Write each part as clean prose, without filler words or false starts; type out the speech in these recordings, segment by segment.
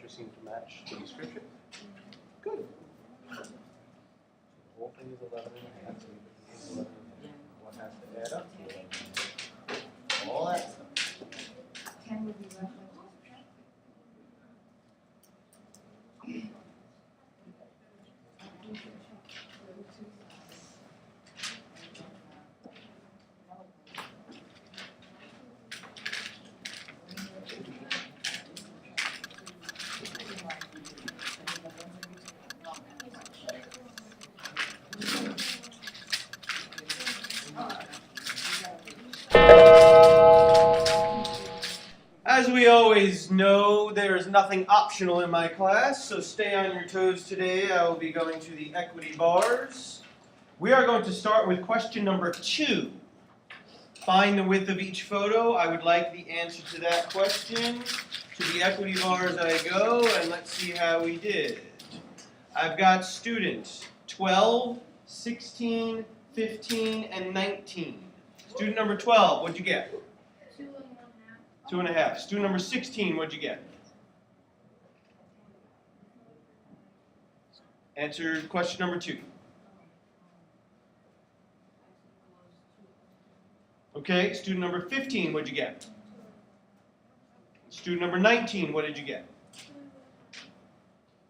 picture seem to match the description? Good. The whole thing is 11 and a half, so we put 11 and a half. What has to add up to 11 and a half? All that stuff. 10 would be left. As we always know, there is nothing optional in my class, so stay on your toes today. I will be going to the equity bars. We are going to start with question number 2. Find the width of each photo. I would like the answer to that question. To the equity bars I go, and let's see how we did. I've got students 12, 16, 15, and 19. Student number 12, what'd you get? 2.5. Student number 16, what'd you get? Answer question number 2. Okay, student number 15, what'd you get? Student number 19, what did you get?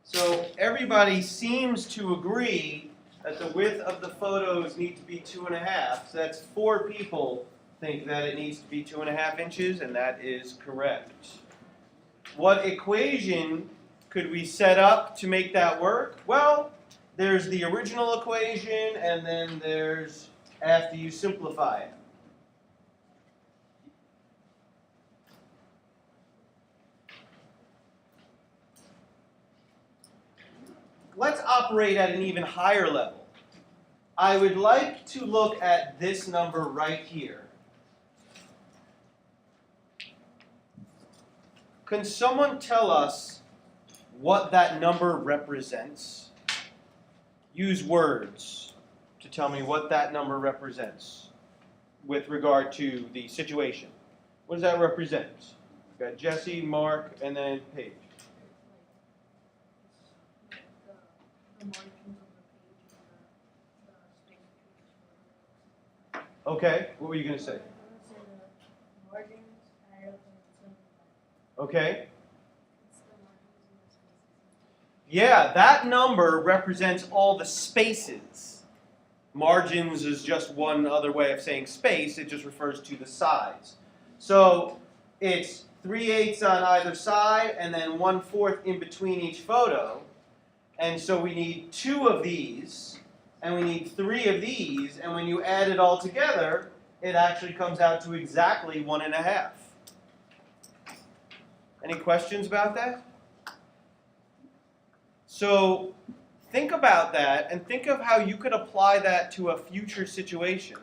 So everybody seems to agree that the width of the photos need to be 2.5. So that's 4 people think that it needs to be 2.5 inches, and that is correct. What equation could we set up to make that work? Well, there's the original equation, and then there's after you simplify it. Let's operate at an even higher level. I would like to look at this number right here. Can someone tell us what that number represents? Use words to tell me what that number represents with regard to the situation. What does that represent? We've got Jesse, Mark, and then Paige. Okay, what were you going to say? Okay. Yeah, that number represents all the spaces. Margins is just one other way of saying space. It just refers to the size. So it's 3/8 on either side and then 1/4 in between each photo. And so we need 2 of these and we need 3 of these. And when you add it all together, it actually comes out to exactly 1.5. Any questions about that? So think about that and think of how you could apply that to a future situation.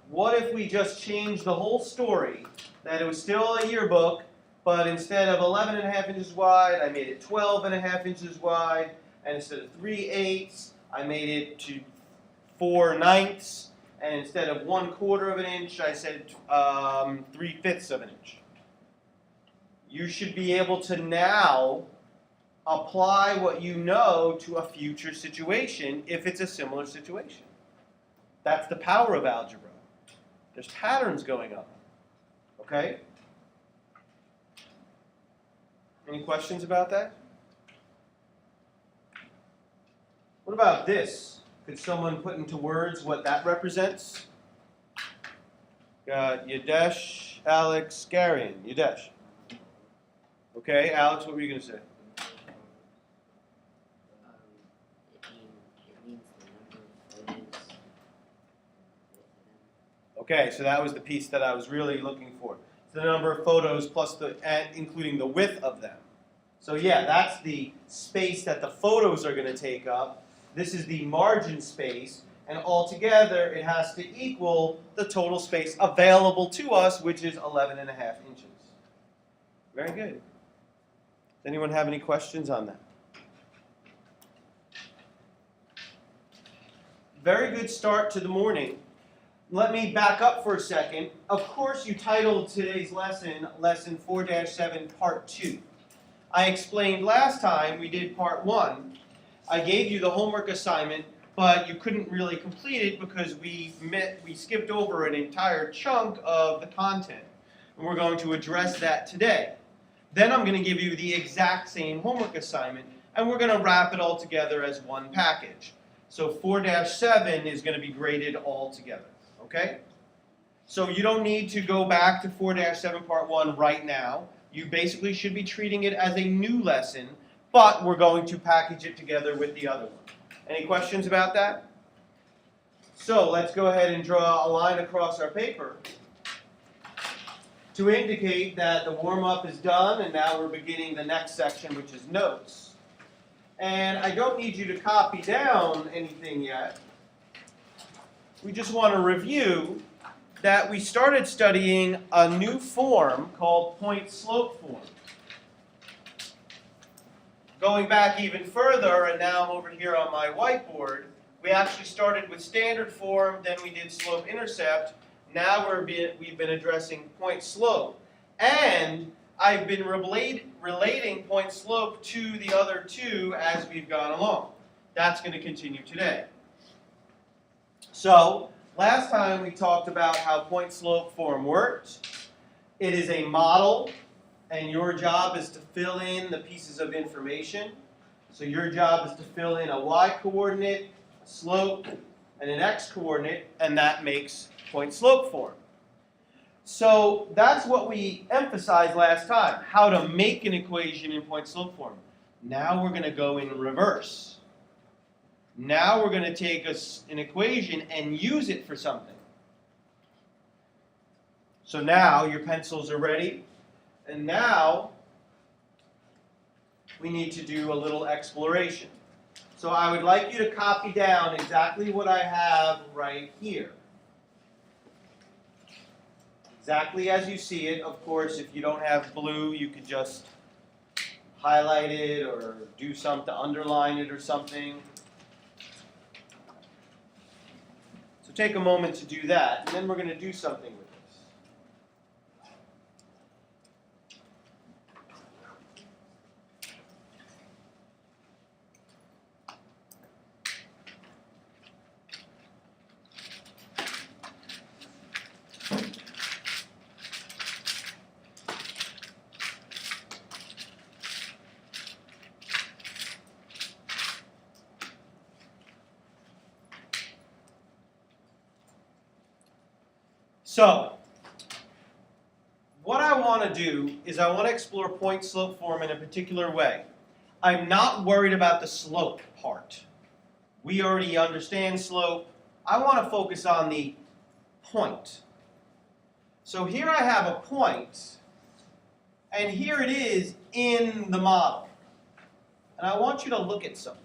What if we just changed the whole story, that it was still a yearbook, but instead of 11.5 inches wide, I made it 12.5 inches wide, and instead of 3/8, I made it to 4/9. And instead of 1/4 of an inch, I said 3/5 of an inch. You should be able to now apply what you know to a future situation if it's a similar situation. That's the power of algebra. There's patterns going on. Okay? Any questions about that? What about this? Could someone put into words what that represents? Got Yadesh, Alex, Garian. Yadesh. Okay, Alex, what were you going to say? Okay, so that was the piece that I was really looking for. The number of photos plus including the width of them. So yeah, that's the space that the photos are going to take up. This is the margin space, and altogether it has to equal the total space available to us, which is 11.5 inches. Very good. Does anyone have any questions on that? Very good start to the morning. let me back up for a second. Of course, you titled today's lesson, Lesson 4-7, Part 2. I explained last time we did Part 1. I gave you the homework assignment, but you couldn't really complete it because we skipped over an entire chunk of the content. And we're going to address that today. Then I'm going to give you the exact same homework assignment, and we're going to wrap it all together as one package. So 4-7 is going to be graded all together. Okay? So you don't need to go back to 4-7 Part 1 right now. You basically should be treating it as a new lesson, but we're going to package it together with the other one. Any questions about that? So let's go ahead and draw a line across our paper to indicate that the warm-up is done, and now we're beginning the next section, which is notes. And I don't need you to copy down anything yet. We just want to review that we started studying a new form called point-slope form. Going back even further, and now I'm over here on my whiteboard, we actually started with standard form, then we did slope-intercept. Now we've been addressing point-slope. And I've been relating point-slope to the other two as we've gone along. That's going to continue today. So, last time we talked about how point-slope form worked. It is a model, and your job is to fill in the pieces of information. So your job is to fill in a y-coordinate, a slope, and an x-coordinate, and that makes point-slope form. So that's what we emphasized last time, how to make an equation in point-slope form. Now we're going to go in reverse. Now we're going to take an equation and use it for something. So now your pencils are ready, and now we need to do a little exploration. So I would like you to copy down exactly what I have right here. Exactly as you see it. Of course, if you don't have blue, you could just highlight it or do something, underline it or something. So take a moment to do that, and then we're going to do something with this. So, what I want to do is I want to explore point-slope form in a particular way. I'm not worried about the slope part. We already understand slope. I want to focus on the point. So here I have a point, and here it is in the model. And I want you to look at something.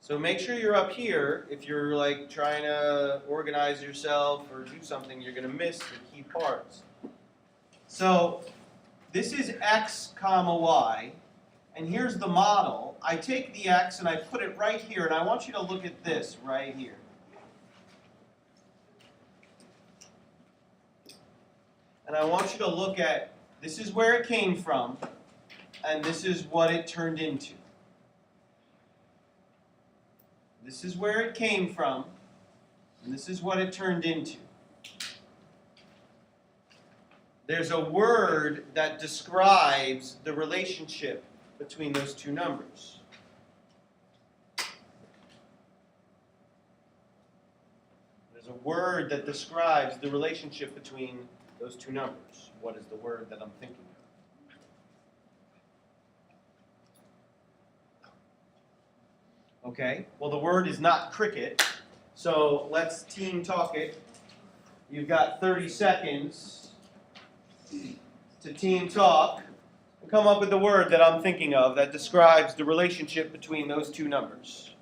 So make sure you're up here. If you're like trying to organize yourself or do something, you're going to miss the key parts. So this is x comma y, and here's the model. I take the x and I put it right here, and I want you to look at this right here. And I want you to look at, this is where it came from, and this is what it turned into. This is where it came from, and this is what it turned into. There's a word that describes the relationship between those two numbers. There's a word that describes the relationship between those two numbers. What is the word that I'm thinking of? Okay, well the word is not cricket, so let's team talk it. You've got 30 seconds to team talk and come up with the word that I'm thinking of that describes the relationship between those two numbers.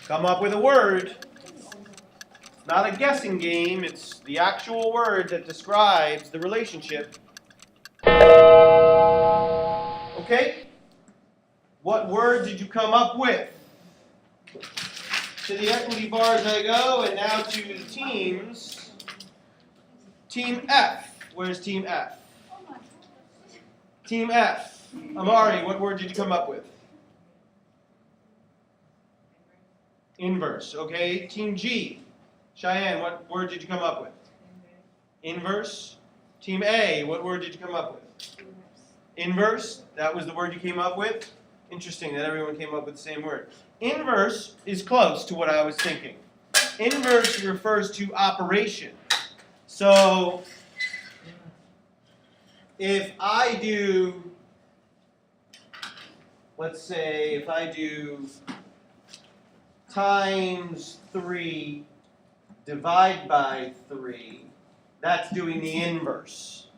Come up with a word. Not a guessing game, it's the actual word that describes the relationship. Okay? What word did you come up with? To the equity bars I go, and now to the teams. Team F. Where's Team F? Team F. Amari, what word did you come up with? Inverse. Okay. Team G. Cheyenne, what word did you come up with? Inverse. Team A, what word did you come up with? Inverse. That was the word you came up with? Interesting that everyone came up with the same word. Inverse is close to what I was thinking. Inverse refers to operation. So, if I do, let's say, if I do times 3 divide by 3, that's doing the inverse.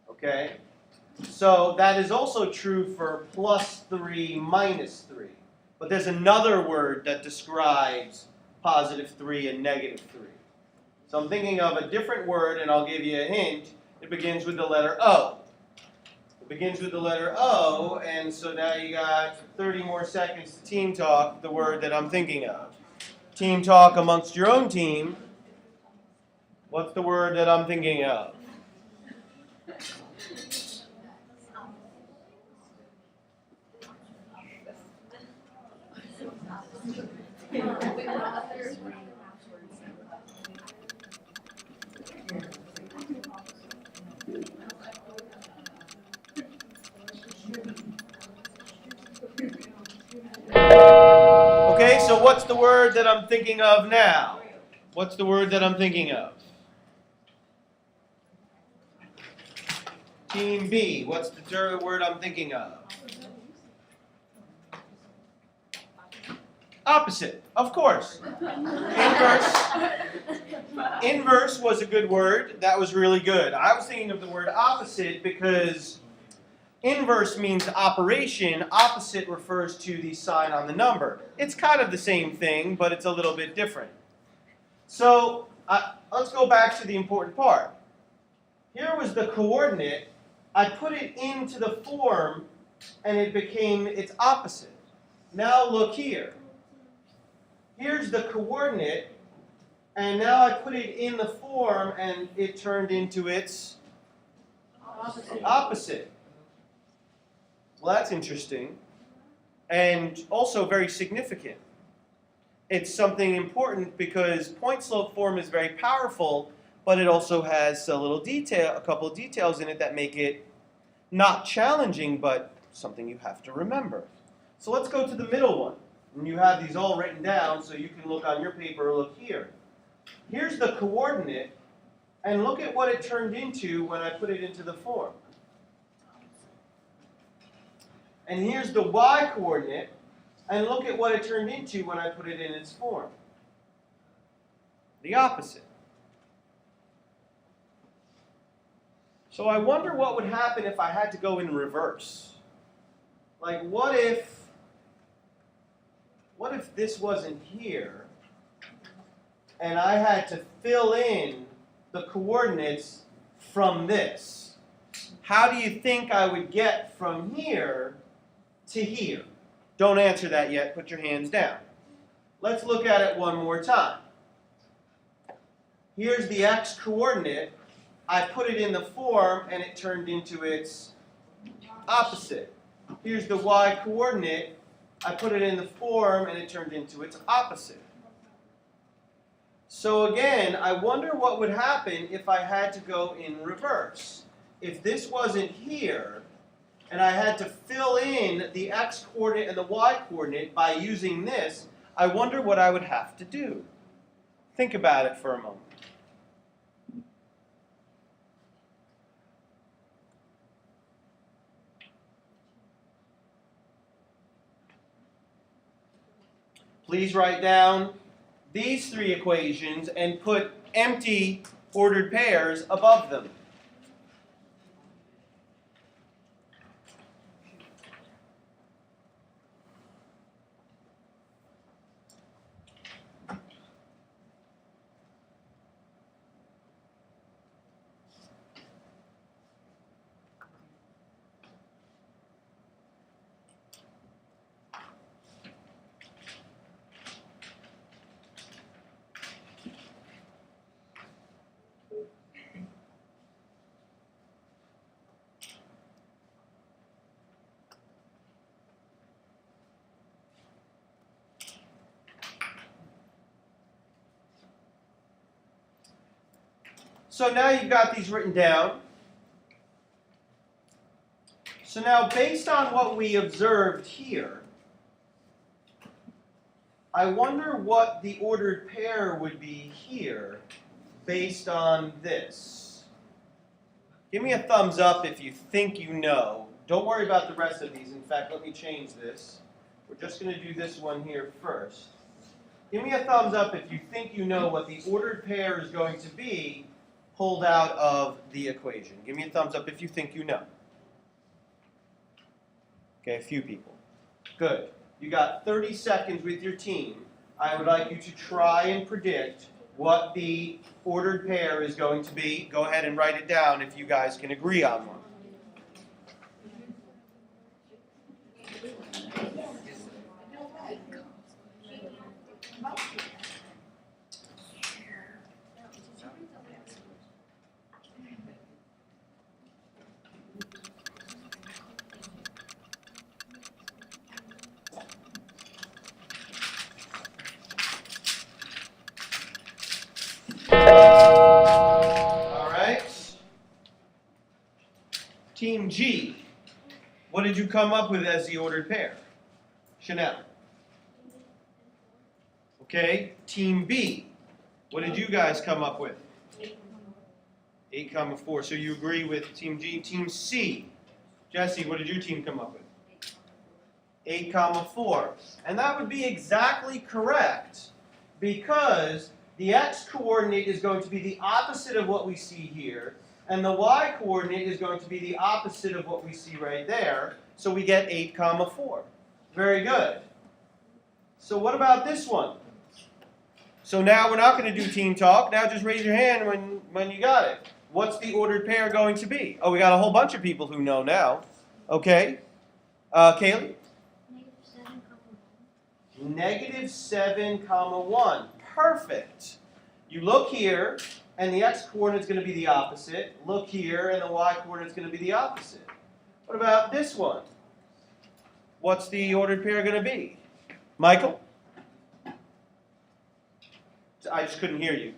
Okay? So that is also true for plus 3 minus 3. But there's another word that describes positive 3 and negative 3. So I'm thinking of a different word, and I'll give you a hint. It begins with the letter O. It begins with the letter O, and so now you got 30 more seconds to team talk the word that I'm thinking of. Team talk amongst your own team. What's the word that I'm thinking of? Okay, so what's the word that I'm thinking of now? What's the word that I'm thinking of? Team B, what's the third word I'm thinking of? Opposite, of course. Inverse was a good word. That was really good. I was thinking of the word opposite because inverse means operation. Opposite refers to the sign on the number. It's kind of the same thing, but it's a little bit different. So let's go back to the important part. Here was the coordinate. I put it into the form, and it became its opposite. Now look here. Here's the coordinate, and now I put it in the form, and it turned into its opposite. Well, that's interesting, and also very significant. It's something important because point slope form is very powerful, but it also has a couple of details in it that make it not challenging, but something you have to remember. So let's go to the middle one. And you have these all written down so you can look on your paper or look here. Here's the coordinate, and look at what it turned into when I put it into the form. And here's the y coordinate, and look at what it turned into when I put it in its form. The opposite. So I wonder what would happen if I had to go in reverse. Like, what if this wasn't here, and I had to fill in the coordinates from this? How do you think I would get from here to here? Don't answer that yet. Put your hands down. Let's look at it one more time. Here's the x coordinate. I put it in the form, and it turned into its opposite. Here's the y coordinate. I put it in the form, and it turned into its opposite. So again, I wonder what would happen if I had to go in reverse. If this wasn't here, and I had to fill in the x coordinate and the y coordinate by using this, I wonder what I would have to do. Think about it for a moment. Please write down these three equations and put empty ordered pairs above them. So now you've got these written down. So now, based on what we observed here, I wonder what the ordered pair would be here based on this. Give me a thumbs up if you think you know. Don't worry about the rest of these. In fact, let me change this. We're just going to do this one here first. Give me a thumbs up if you think you know what the ordered pair is going to be pulled out of the equation. Give me a thumbs up if you think you know. Okay, a few people. Good. You got 30 seconds with your team. I would like you to try and predict what the ordered pair is going to be. Go ahead and write it down if you guys can agree on one. All right. Team G, what did you come up with as the ordered pair? Chanel. Okay. Team B, what did you guys come up with? 8, 4. So you agree with Team G. Team C, Jesse, what did your team come up with? 8, 4. And that would be exactly correct because the x-coordinate is going to be the opposite of what we see here, and the y-coordinate is going to be the opposite of what we see right there, so we get 8, 4. Very good. So what about this one? So now we're not going to do team talk. Now just raise your hand when you got it. What's the ordered pair going to be? Oh, we got a whole bunch of people who know now. Okay. Kaylee? -7, 1. Perfect. You look here, and the x-coordinate is going to be the opposite. Look here, and the y-coordinate is going to be the opposite. What about this one? What's the ordered pair going to be? Michael? I just couldn't hear you.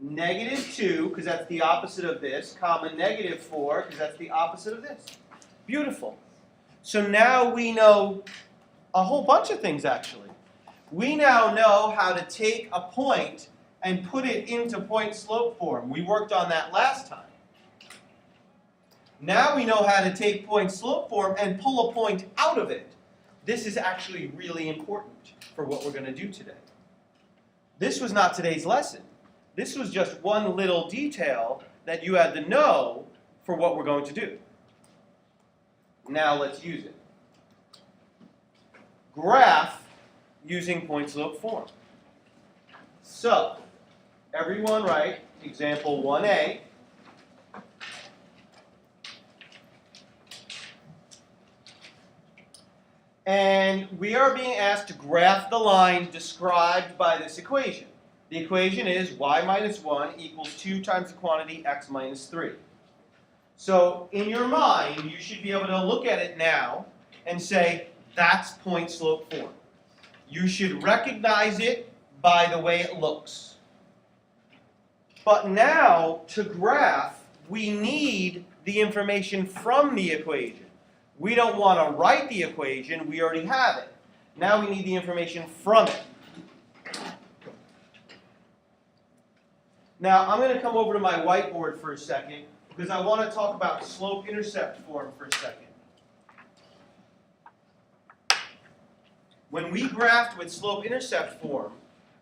-2, because that's the opposite of this, comma -4, because that's the opposite of this. Beautiful. So now we know a whole bunch of things, actually. We now know how to take a point and put it into point-slope form. We worked on that last time. Now we know how to take point-slope form and pull a point out of it. This is actually really important for what we're going to do today. This was not today's lesson. This was just one little detail that you had to know for what we're going to do. Now let's use it. Graph using point-slope form. So, everyone write example 1A. And we are being asked to graph the line described by this equation. The equation is y minus 1 equals 2 times the quantity x minus 3. So in your mind, you should be able to look at it now and say, that's point-slope form. You should recognize it by the way it looks. But now, to graph, we need the information from the equation. We don't want to write the equation, we already have it. Now we need the information from it. Now, I'm going to come over to my whiteboard for a second because I want to talk about slope-intercept form for a second. When we graphed with slope-intercept form,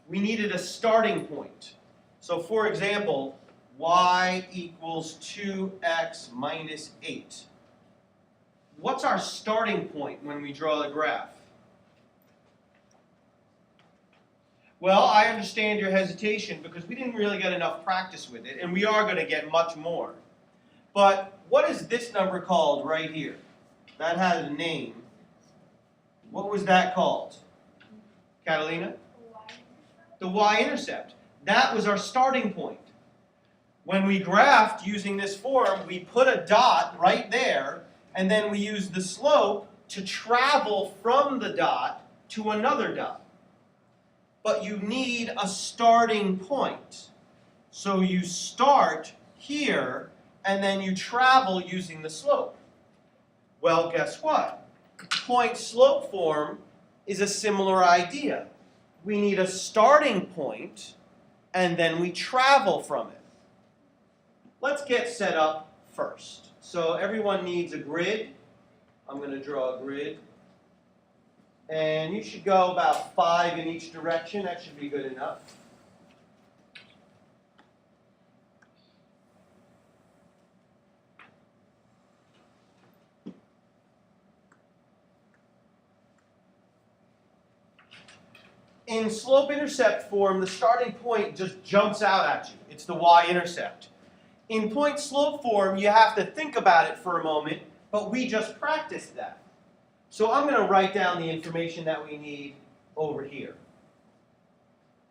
we needed a starting point. So for example, y equals 2x minus 8. What's our starting point when we draw the graph? Well, I understand your hesitation because we didn't really get enough practice with it, and we are going to get much more. But what is this number called right here? That had a name. What was that called? Catalina? The y-intercept. That was our starting point. When we graphed using this form, we put a dot right there, and then we used the slope to travel from the dot to another dot. but you need a starting point. So you start here, and then you travel using the slope. Well, guess what? Point-slope form is a similar idea. We need a starting point, and then we travel from it. Let's get set up first. So everyone needs a grid. I'm going to draw a grid. And you should go about 5 in each direction. That should be good enough. In slope-intercept form, the starting point just jumps out at you. It's the y-intercept. In point-slope form, you have to think about it for a moment, but we just practiced that. So I'm going to write down the information that we need over here.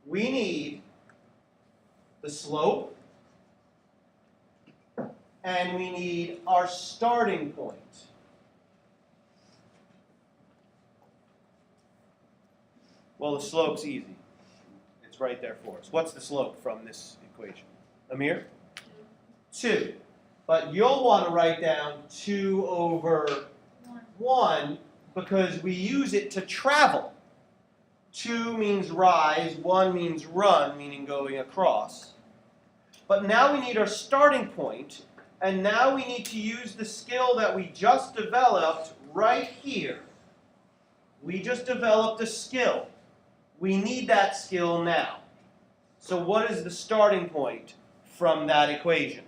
We need the slope, and we need our starting point. Well, the slope's easy. It's right there for us. What's the slope from this equation? Amir? 2. But you'll want to write down 2 over 1 because we use it to travel. 2 means rise, 1 means run, meaning going across. But now we need our starting point, and now we need to use the skill that we just developed right here. We just developed a skill. We need that skill now. So what is the starting point from that equation?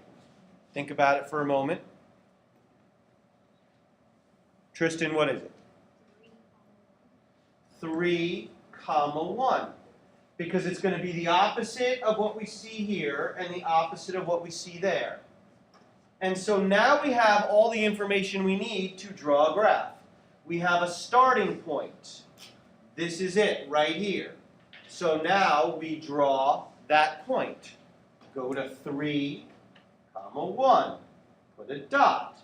Think about it for a moment. Tristan, what is it? 3, 1. Because it's going to be the opposite of what we see here and the opposite of what we see there. And so now we have all the information we need to draw a graph. We have a starting point. This is it right here. So now we draw that point. Go to 3, 1. Put a dot.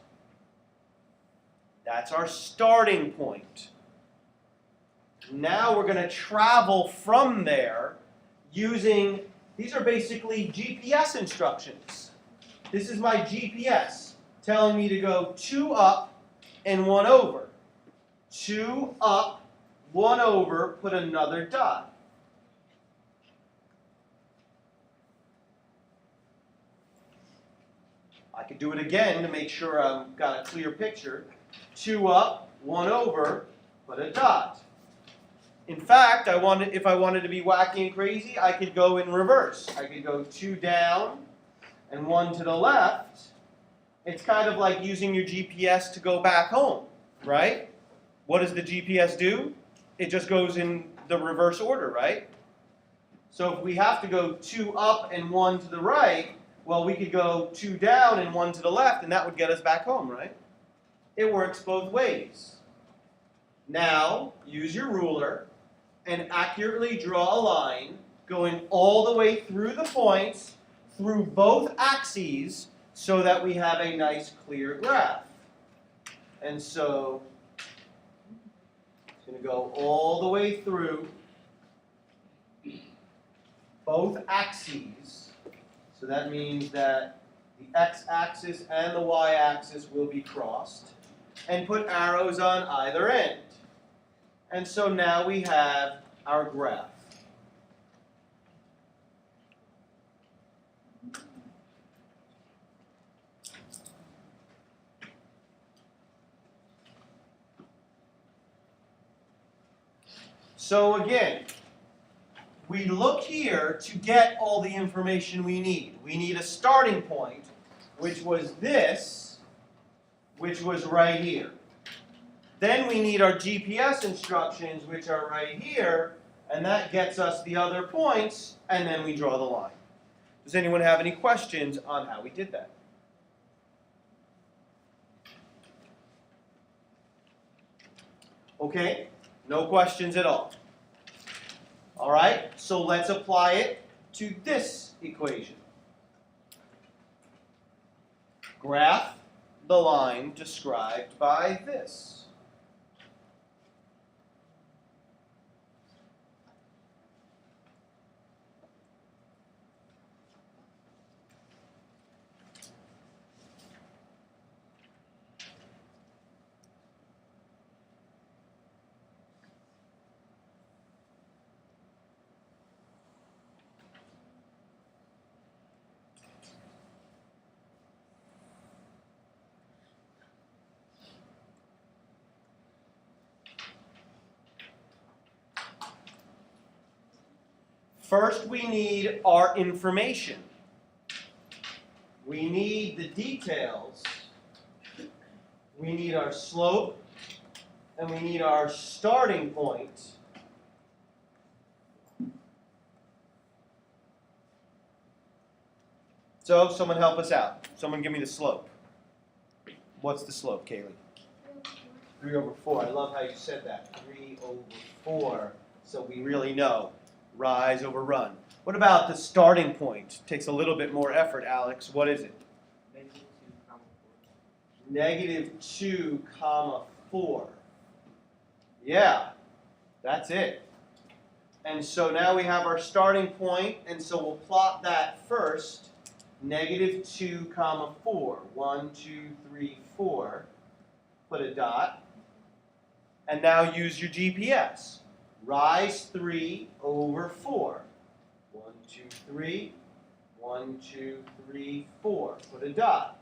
That's our starting point. Now we're going to travel from there using, these are basically GPS instructions. This is my GPS telling me to go 2 up and 1 over. 2 up, 1 over, put another dot. I could do it again to make sure I've got a clear picture. 2 up, 1 over, put a dot. In fact, if I wanted to be wacky and crazy, I could go in reverse. I could go 2 down and 1 to the left. It's kind of like using your GPS to go back home, right? What does the GPS do? It just goes in the reverse order, right? So if we have to go 2 up and 1 to the right, well, we could go 2 down and 1 to the left, and that would get us back home, right? It works both ways. Now, use your ruler and accurately draw a line going all the way through the points, through both axes, so that we have a nice clear graph. And so, it's going to go all the way through both axes. So that means that the x-axis and the y-axis will be crossed, and put arrows on either end. And so now we have our graph. So again, we look here to get all the information we need. We need a starting point, which was this, which was right here. Then we need our GPS instructions, which are right here, and that gets us the other points, and then we draw the line. Does anyone have any questions on how we did that? Okay, no questions at all. All right, so let's apply it to this equation. Graph the line described by this. First, we need our information. We need the details. We need our slope, and we need our starting point. So, someone help us out. Someone give me the slope. What's the slope, Kaylee? 3/4. I love how you said that. 3/4. So we really know. Rise over run. What about the starting point? Takes a little bit more effort, Alex. What is it? -2, -2, 4. Yeah, that's it. And so now we have our starting point, and so we'll plot that first. -2, 4. 1, 2, 3, 4. Put a dot. And now use your GPS. Rise 3/4. 1, 2, 3. 1, 2, 3, 4. Put a dot.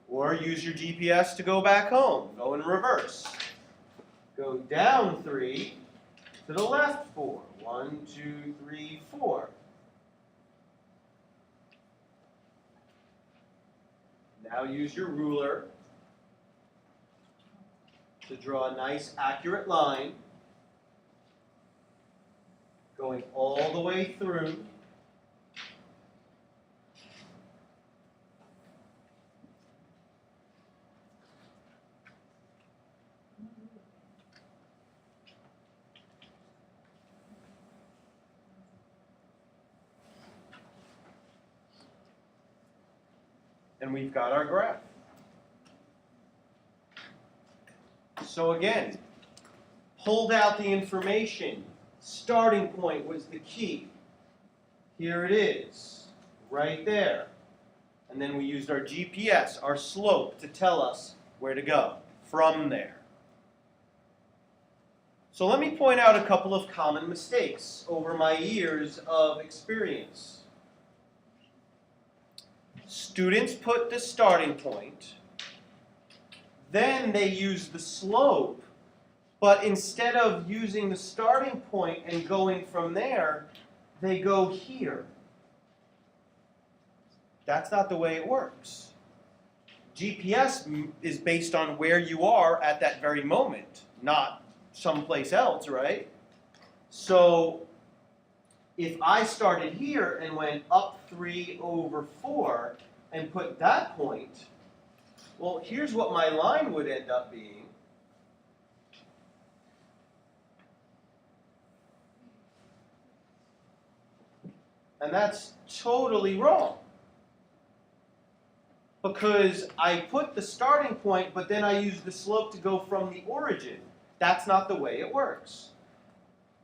Or use your GPS to go back home. Go in reverse. Go down 3, to the left 4. 1, 2, 3, 4. Now use your ruler to draw a nice accurate line going all the way through. And we've got our graph. So again, pulled out the information. Starting point was the key. Here it is, right there. And then we used our GPS, our slope, to tell us where to go from there. So let me point out a couple of common mistakes over my years of experience. Students put the starting point, then they use the slope, but instead of using the starting point and going from there, they go here. That's not the way it works. GPS is based on where you are at that very moment, not someplace else, right? So if I started here and went up 3/4 and put that point, well, here's what my line would end up being. And that's totally wrong. Because I put the starting point, but then I use the slope to go from the origin. That's not the way it works.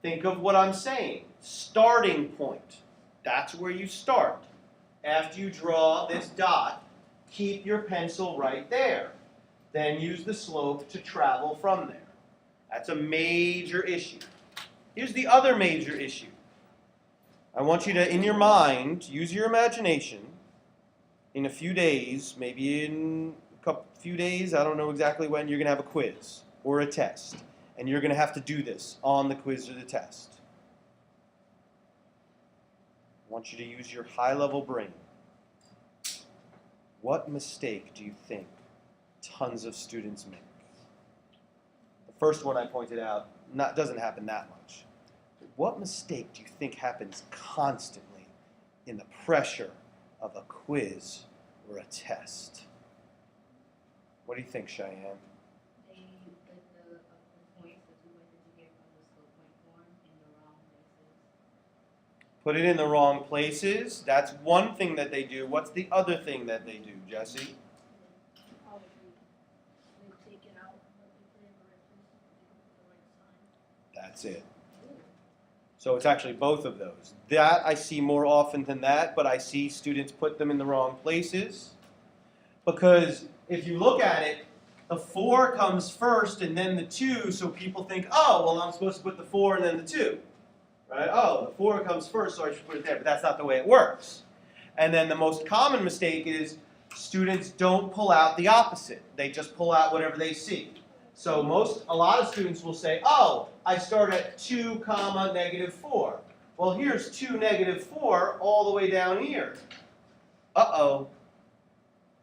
Think of what I'm saying. Starting point. That's where you start. After you draw this dot, keep your pencil right there. Then use the slope to travel from there. That's a major issue. Here's the other major issue. I want you to, in your mind, use your imagination. In a few days, maybe in a few days, I don't know exactly when, you're going to have a quiz or a test. And you're going to have to do this on the quiz or the test. I want you to use your high-level brain. What mistake do you think tons of students make? The first one I pointed out doesn't happen that much. But what mistake do you think happens constantly in the pressure of a quiz or a test? What do you think, Cheyenne? They put the points, the 2 points that you get from the slope point form in the wrong places. Put it in the wrong places. That's one thing that they do. What's the other thing that they do, Jesse? Probably they take it out, but they put it in the right place, they put the right sign. That's it. So it's actually both of those. That I see more often than that, but I see students put them in the wrong places. Because if you look at it, the 4 comes first and then the 2, so people think, oh, well, I'm supposed to put the 4 and then the 2. Right? Oh, the 4 comes first, so I should put it there. But that's not the way it works. And then the most common mistake is students don't pull out the opposite. They just pull out whatever they see. So a lot of students will say, oh, I start at 2, -4. Well, here's 2, -4 all the way down here. Uh-oh.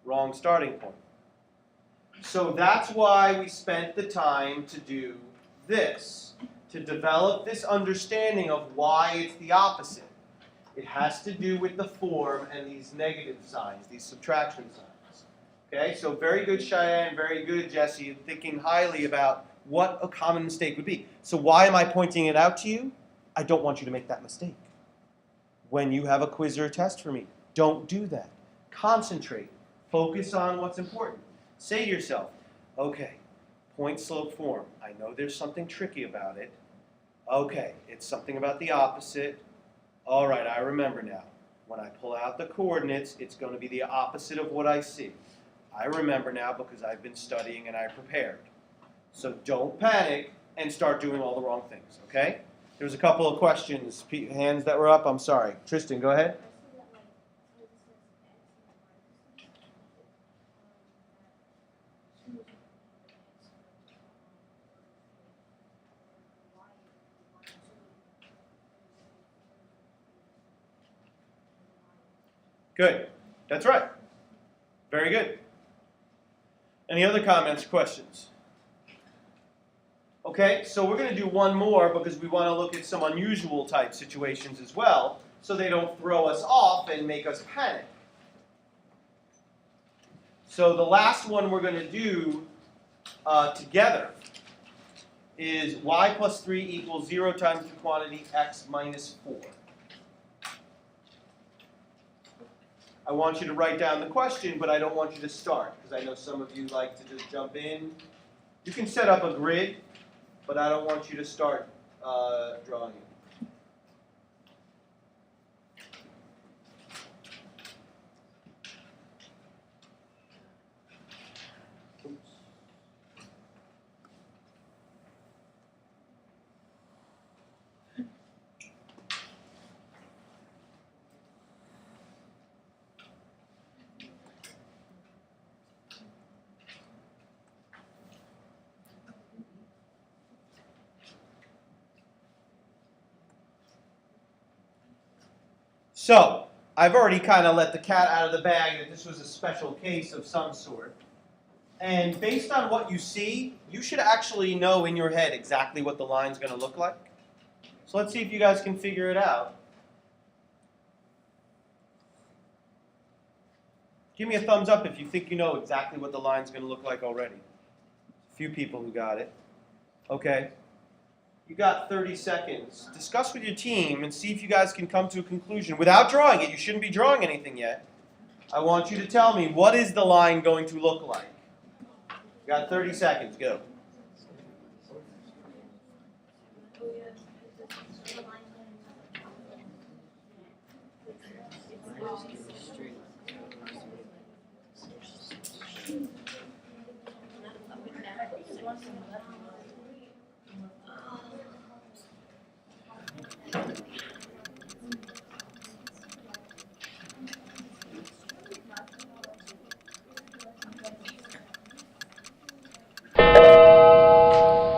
Wrong starting point. So that's why we spent the time to do this, to develop this understanding of why it's the opposite. It has to do with the form and these negative signs, these subtraction signs. Okay, so very good, Cheyenne, very good, Jesse, thinking highly about what a common mistake would be. So why am I pointing it out to you? I don't want you to make that mistake. When you have a quiz or a test for me, don't do that. Concentrate. Focus on what's important. Say to yourself, okay, point slope form. I know there's something tricky about it. Okay, it's something about the opposite. All right, I remember now. When I pull out the coordinates, it's going to be the opposite of what I see. I remember now because I've been studying and I prepared. So don't panic and start doing all the wrong things, okay? There was a couple of questions, hands that were up. I'm sorry. Tristan, go ahead. Good. That's right. Very good. Any other comments, questions? Okay, so we're going to do one more because we want to look at some unusual type situations as well, so they don't throw us off and make us panic. So the last one we're going to do together is y plus 3 equals 0 times the quantity x minus 4. I want you to write down the question, but I don't want you to start, because I know some of you like to just jump in. You can set up a grid, but I don't want you to start drawing it. So, I've already kind of let the cat out of the bag that this was a special case of some sort. And based on what you see, you should actually know in your head exactly what the line's going to look like. So let's see if you guys can figure it out. Give me a thumbs up if you think you know exactly what the line's going to look like already. A few people who got it. Okay. You got 30 seconds. Discuss with your team and see if you guys can come to a conclusion. Without drawing it, you shouldn't be drawing anything yet. I want you to tell me, what is the line going to look like? You got 30 seconds. Go.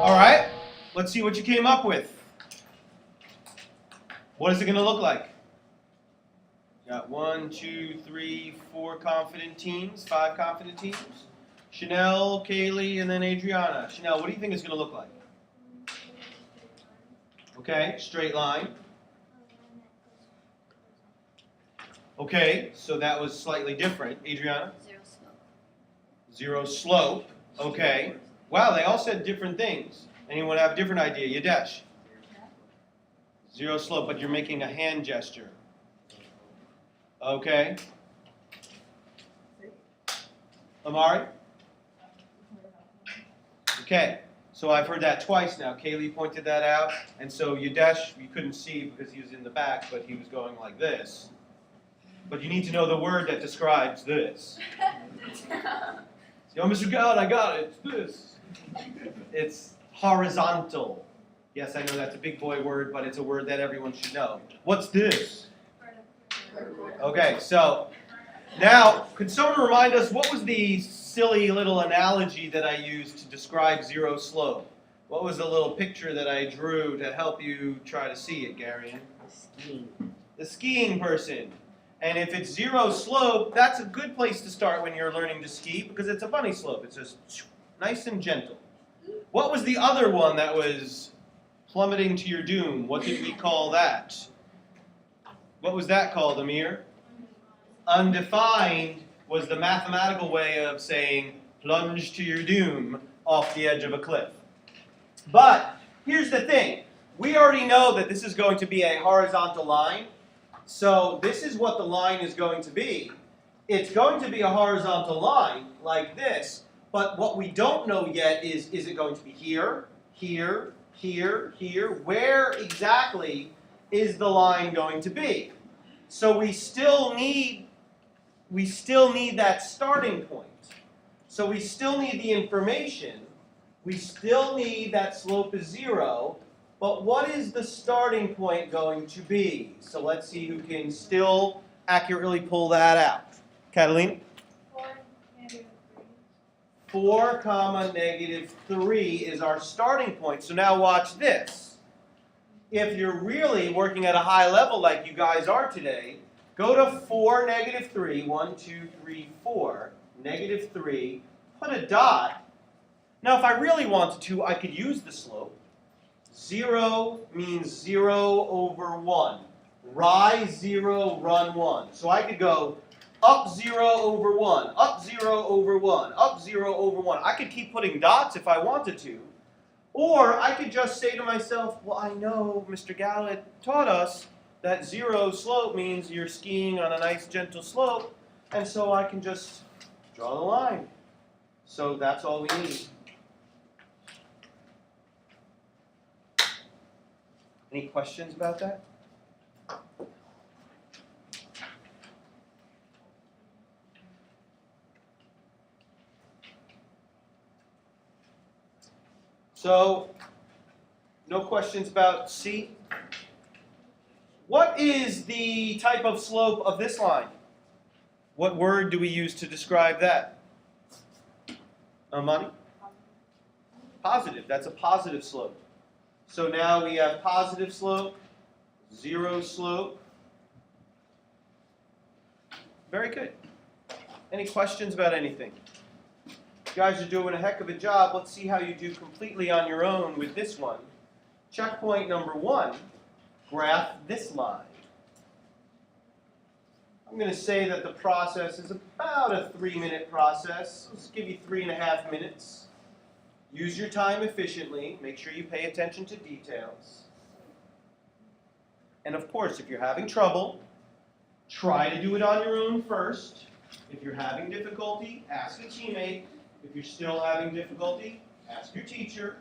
All right, let's see what you came up with. What is it going to look like? Got 1, 2, 3, 4 confident teams, 5 confident teams. Chanel, Kaylee, and then Adriana. Chanel, what do you think it's going to look like? Okay, straight line. Okay, so that was slightly different. Adriana? 0 slope. 0 slope. Okay. Wow, they all said different things. Anyone have a different idea? Yadesh? 0 slope, but you're making a hand gesture. Okay. Amari? Okay, so I've heard that twice now. Kaylee pointed that out, and so Yadesh, you couldn't see because he was in the back, but he was going like this. But you need to know the word that describes this. Yo, Mr. God, I got it. It's this. It's horizontal. Yes, I know that's a big boy word, but it's a word that everyone should know. What's this? Okay, so now, could someone remind us, what was the silly little analogy that I used to describe 0 slope? What was the little picture that I drew to help you try to see it, Garion? Skiing. The skiing person. And if it's zero slope, that's a good place to start when you're learning to ski because it's a bunny slope. It's just nice and gentle. What was the other one that was plummeting to your doom? What did we call that? What was that called, Amir? Undefined was the mathematical way of saying plunge to your doom off the edge of a cliff. But here's the thing. We already know that this is going to be a horizontal line. So this is what the line is going to be. It's going to be a horizontal line like this. But what we don't know yet is it going to be here, here, here, here? Where exactly is the line going to be? So we still need that starting point. So we still need the information. We still need that slope is 0. But what is the starting point going to be? So let's see who can still accurately pull that out. Catalina? 4, -3 is our starting point. So now watch this. If you're really working at a high level like you guys are today, go to 4, -3, 1, 2, 3, 4, -3, put a dot. Now if I really wanted to, I could use the slope. 0 means 0 over 1. Rise 0, run 1. So I could go up 0 over 1, up 0 over 1, up 0 over 1. I could keep putting dots if I wanted to. Or I could just say to myself, well, I know Mr. Gallet taught us that 0 slope means you're skiing on a nice gentle slope, and so I can just draw the line. So that's all we need. Any questions about that? So, no questions about C? What is the type of slope of this line? What word do we use to describe that? Amani? Positive. That's a positive slope. So now we have positive slope, 0 slope. Very good. Any questions about anything? You guys are doing a heck of a job. Let's see how you do completely on your own with this one. Checkpoint number 1, graph this line. I'm going to say that the process is about a 3-minute process. Let's give you 3.5 minutes. Use your time efficiently. Make sure you pay attention to details. And of course, if you're having trouble, try to do it on your own first. If you're having difficulty, ask a teammate. If you're still having difficulty, ask your teacher.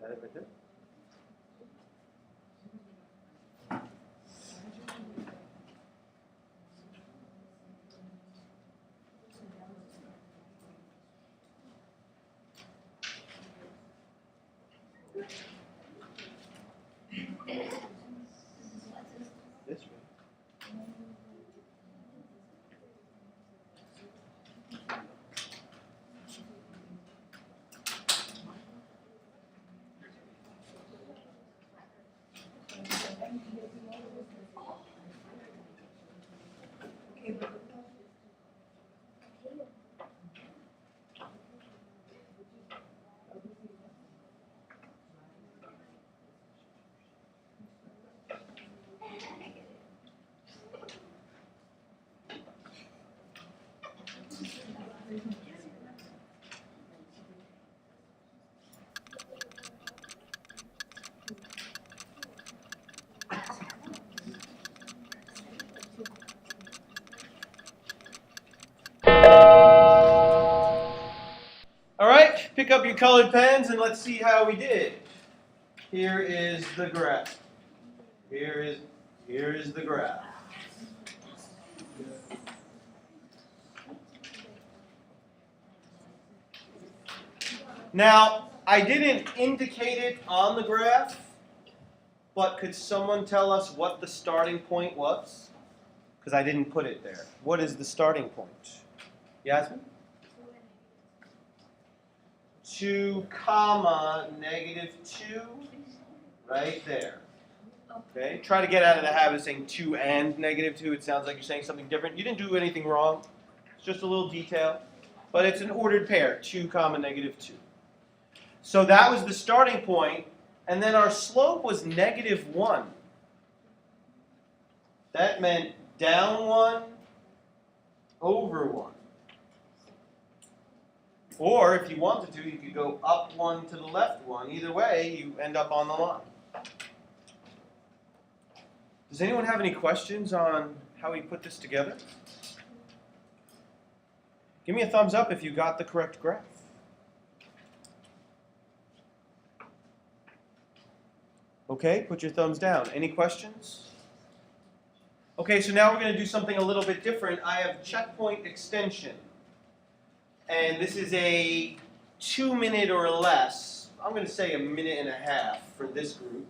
Got it right there. This way. All right, pick up your colored pens and let's see how we did. Here is the graph. Here is the graph. Now, I didn't indicate it on the graph, but could someone tell us what the starting point was? Because I didn't put it there. What is the starting point? Yasmin? 2, -2, right there. Okay, try to get out of the habit of saying 2 and -2. It sounds like you're saying something different. You didn't do anything wrong. It's just a little detail. But it's an ordered pair, 2, -2. So that was the starting point, and then our slope was -1. That meant down 1, over 1. Or if you wanted to, you could go up 1 to the left 1. Either way, you end up on the line. Does anyone have any questions on how we put this together? Give me a thumbs up if you got the correct graph. Okay, put your thumbs down. Any questions? Okay, so now we're going to do something a little bit different. I have checkpoint extension. And this is a 2-minute or less. I'm going to say 1.5 minutes for this group.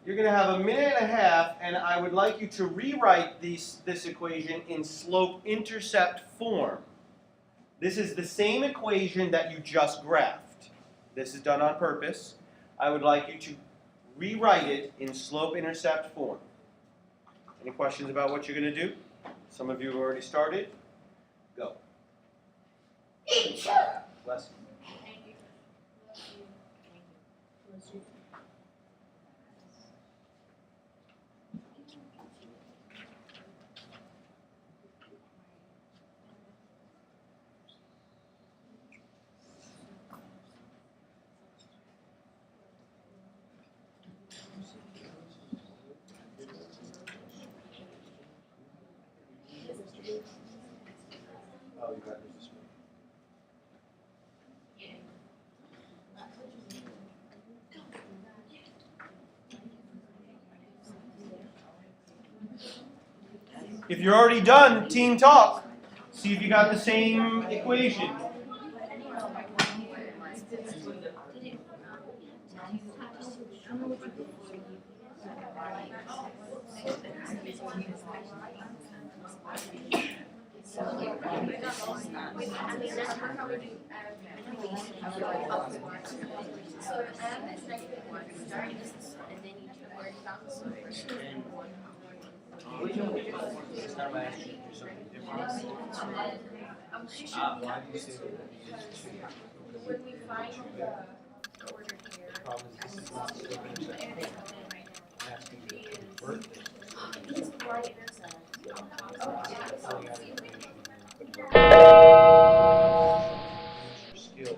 You're going to have 1.5 minutes, and I would like you to rewrite this equation in slope-intercept form. This is the same equation that you just graphed. This is done on purpose. I would like you to rewrite it in slope-intercept form. Any questions about what you're going to do? Some of you have already started. Go. Bless you. Thank you. Oh, you got it this way. If you're already done, team talk. See if you got the same equation. This time I asked you to do something different. Why do you say that? When we find the order here, The problem is this is not slope-intercept. I'm asking you to convert this. it's right intercept. How you got it. Use your skills in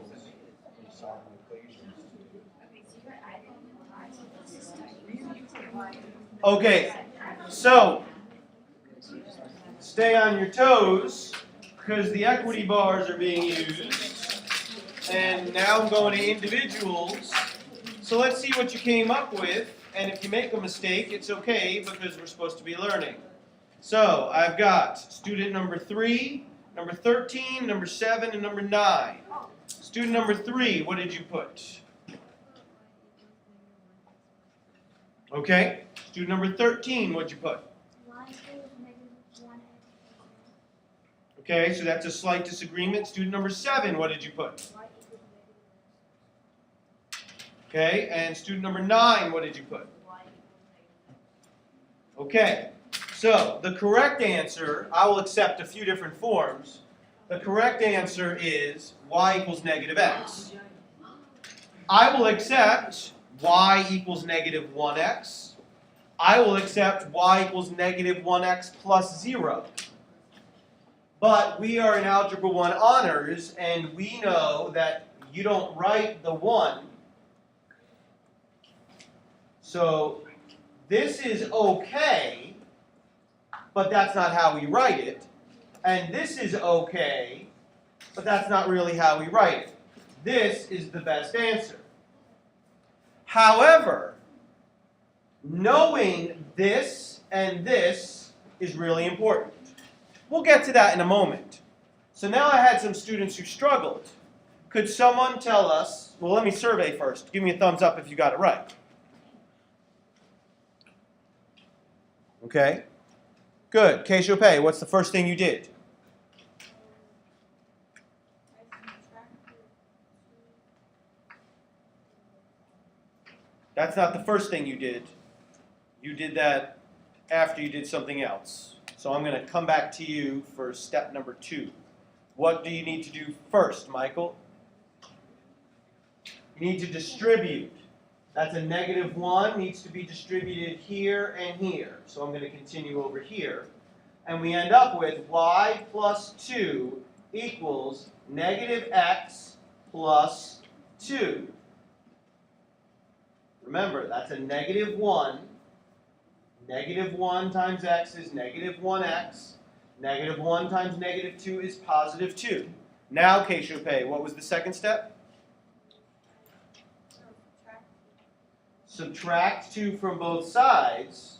solving equations. Okay, so stay on your toes because the equity bars are being used And now I'm going to individuals. So let's see what you came up with. And if you make a mistake, it's okay because we're supposed to be learning. So I've got student number 3, number 13, number 7, and number 9. Student number 3, what did you put? Okay. Student number 13, what did you put? Okay, so that's a slight disagreement. Student number 7, what did you put? Okay, and student number 9, what did you put? Okay, so the correct answer, I will accept a few different forms. The correct answer is y equals negative x. I will accept y equals negative 1x. I will accept y equals negative 1x plus 0. But we are in Algebra 1 honors, and we know that you don't write the 1. So this is okay, but that's not how we write it. And this is okay, but that's not really how we write it. This is the best answer. However, knowing this and this is really important. We'll get to that in a moment. So now I had some students who struggled. Could someone tell us, well, let me survey first. Give me a thumbs up if you got it right. Okay. Good. Keishope, what's the first thing you did? That's not the first thing you did. You did that after you did something else. So I'm going to come back to you for step number 2. What do you need to do first, Michael? You need to distribute. That's a negative 1, needs to be distributed here and here. So I'm going to continue over here. And we end up with y plus 2 equals negative x plus 2. Remember, that's a negative 1. Negative 1 times x is negative 1x. Negative 1 times negative 2 is positive 2. Now, Keishope, what was the second step? Subtract 2 from both sides.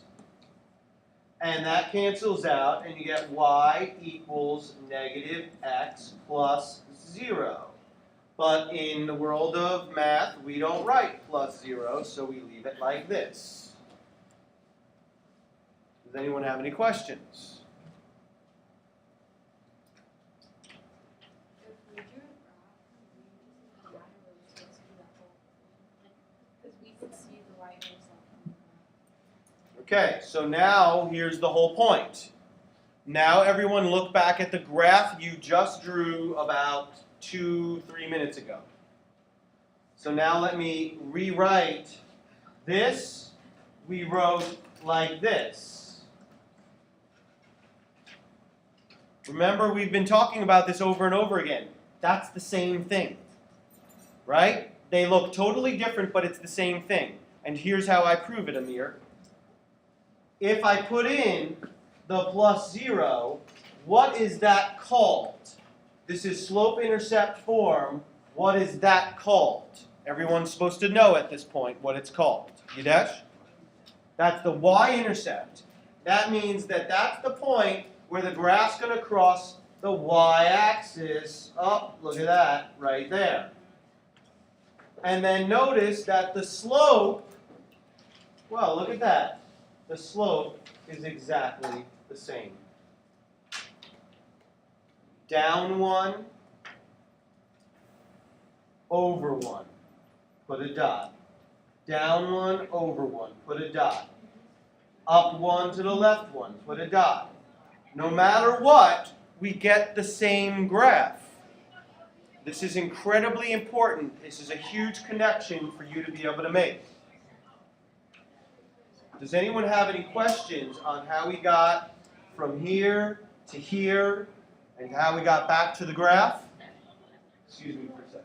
And that cancels out, and you get y equals negative x plus 0. But in the world of math, we don't write plus 0, so we leave it like this. Does anyone have any questions? Okay, so now here's the whole point. Now everyone look back at the graph you just drew about 2-3 minutes ago. So now let me rewrite this. We wrote like this. Remember, we've been talking about this over and over again. That's the same thing, right? They look totally different, but it's the same thing. And here's how I prove it, Amir. If I put in the plus 0, what is that called? This is slope-intercept form. What is that called? Everyone's supposed to know at this point what it's called. Yadesh? That's the y-intercept. That means that that's the point where the graph's going to cross the y-axis. Oh, look at that, right there. And then notice that the slope, well, look at that. The slope is exactly the same. Down 1, over 1, put a dot. Down 1, over 1, put a dot. Up 1 to the left 1, put a dot. No matter what, we get the same graph. This is incredibly important. This is a huge connection for you to be able to make. Does anyone have any questions on how we got from here to here and how we got back to the graph? Excuse me for a second.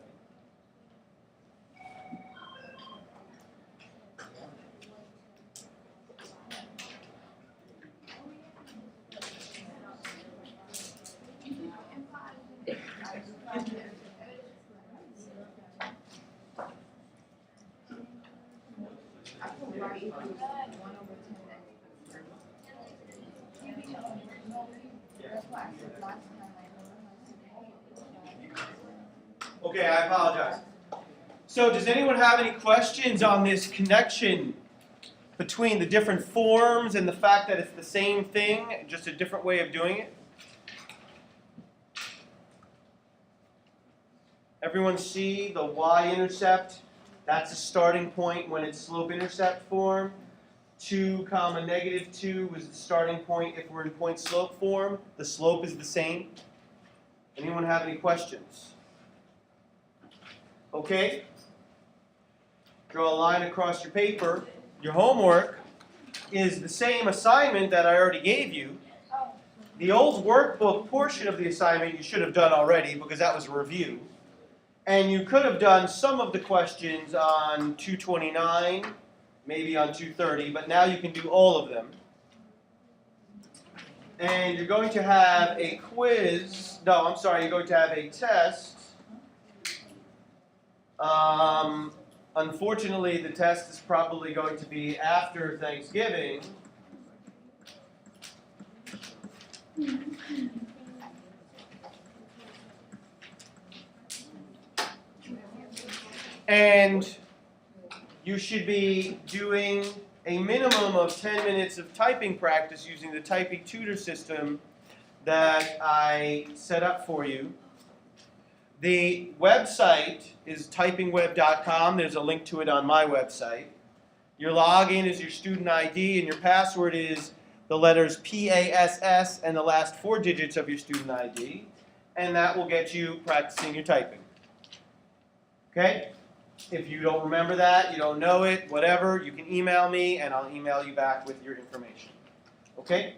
I put y equals 1/10x. That's why I said last time Okay, I apologize. So does anyone have any questions on this connection between the different forms and the fact that it's the same thing, just a different way of doing it? Everyone see the y-intercept? That's a starting point when it's slope-intercept form. 2 comma -2 is the starting point if we're in point-slope form. The slope is the same. Anyone have any questions? Okay. Draw a line across your paper. Your homework is the same assignment that I already gave you. The old workbook portion of the assignment you should have done already because that was a review. And you could have done some of the questions on 229, maybe on 230, but now you can do all of them. And you're going to have a quiz. No, I'm sorry, you're going to have a test. Unfortunately, the test is probably going to be after Thanksgiving. And you should be doing a minimum of 10 minutes of typing practice using the typing tutor system that I set up for you. The website is typingweb.com. There's a link to it on my website. Your login is your student ID, and your password is the letters PASS and the last 4 digits of your student ID. And that will get you practicing your typing. Okay? If you don't remember that, you don't know it, whatever, you can email me, and I'll email you back with your information. Okay?